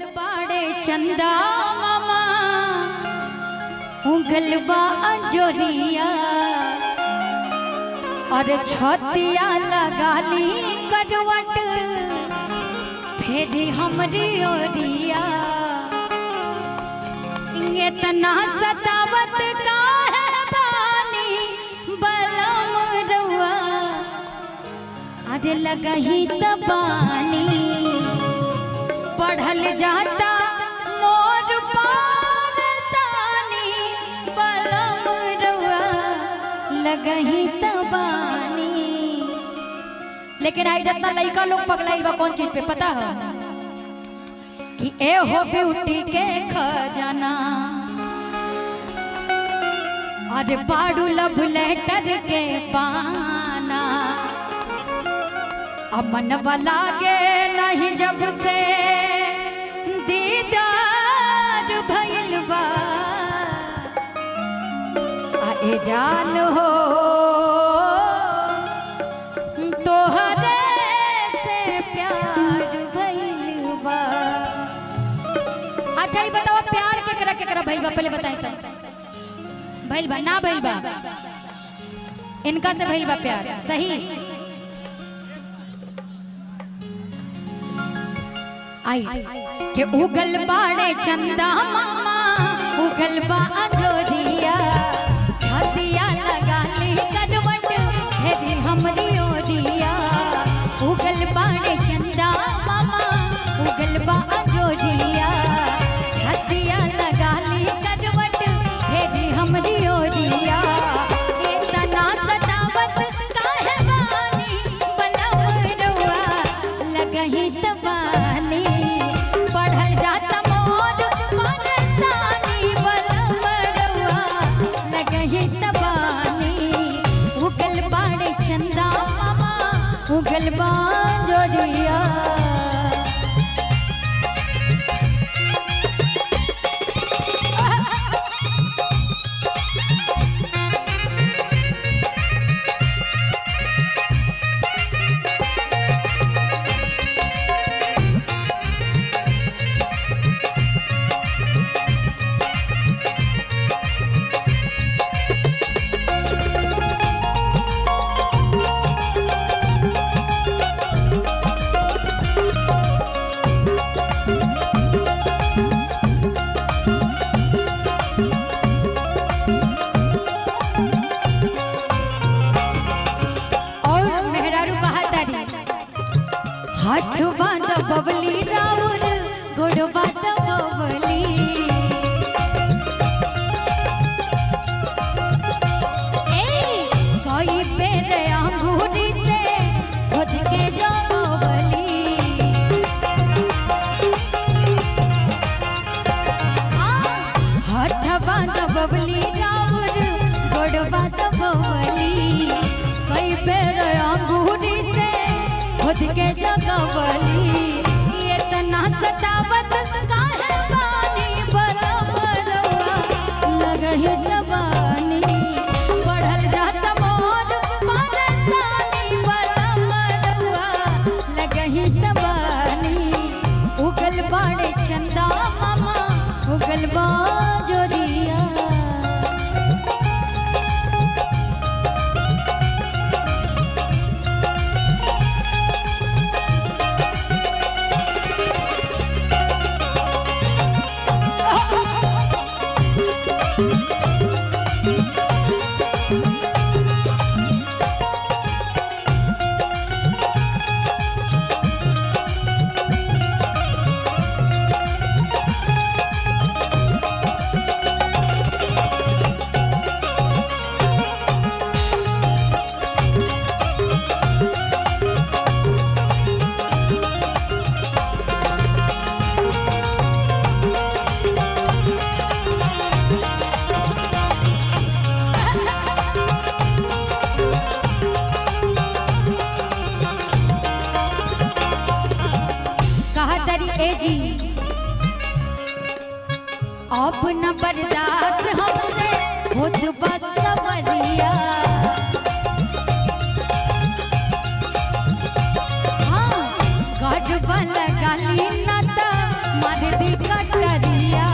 उगल बाड़े चंदा मामा उगल बा अंजोरिया और छतिया लगाली करवट फेरी हमरी ओरिया इतना सतावत का है बानी बलम रुआ अरे लगही तबानी बढ़ल जाता मोर पारसानी बलम रुआ लगही तबानी। लेकिन आई जितना लड़का लोग पगलाइल बा कौन चीज पे पता है कि ए हो ब्यूटी के खजाना अरे पाड़ू लव लेटर के पाना अमन वाला गे नहीं जब से दीदार भइल बा आए जान हो तोहरे से प्यार भइल बा। अच्छा ये बताओ प्यार केकरा भइल बा पहले बताई तो भइल बा ना भइल बा इनका से भइल बा प्यार सही आई के उगल बाड़े चंदा मामा उगल बा अंजोरिया छतिया लगाली करवट हेरी हमरी ओरिया उगल बाड़े चंदा मामा उगल बा अंजोरिया छतिया लगाली करवट हेरी हमरी ओरिया इतना सतावत काहे बानी बलम रुआ लगही तबानी बढ़ल जाता मोर परेशानी बलम रुआ लगही तबानी उगल बाड़े चंदा मामा उगल बा जोरिया। हाथ बांध बबली राउर गोड़ बांध बबली कोई पेड़ अंगूरी से खुद के जो बबली हाथ बांध बबली राउर गोड़ बांध बबली कोई पेड़ अंगूरी से खुद के जगवली इतना सतावत काहे बानी बलम रुआ लगही तबानी बढ़ल जात मोर परेशानी बलम रुआ लगही तबानी उगल बाड़े चंदा मामा उगल बा जोरिया। ए जी अब न बर्दाश्त हमसे खुद बस समरिया हाँ गढ़ वाला गाली न मार दी कटरिया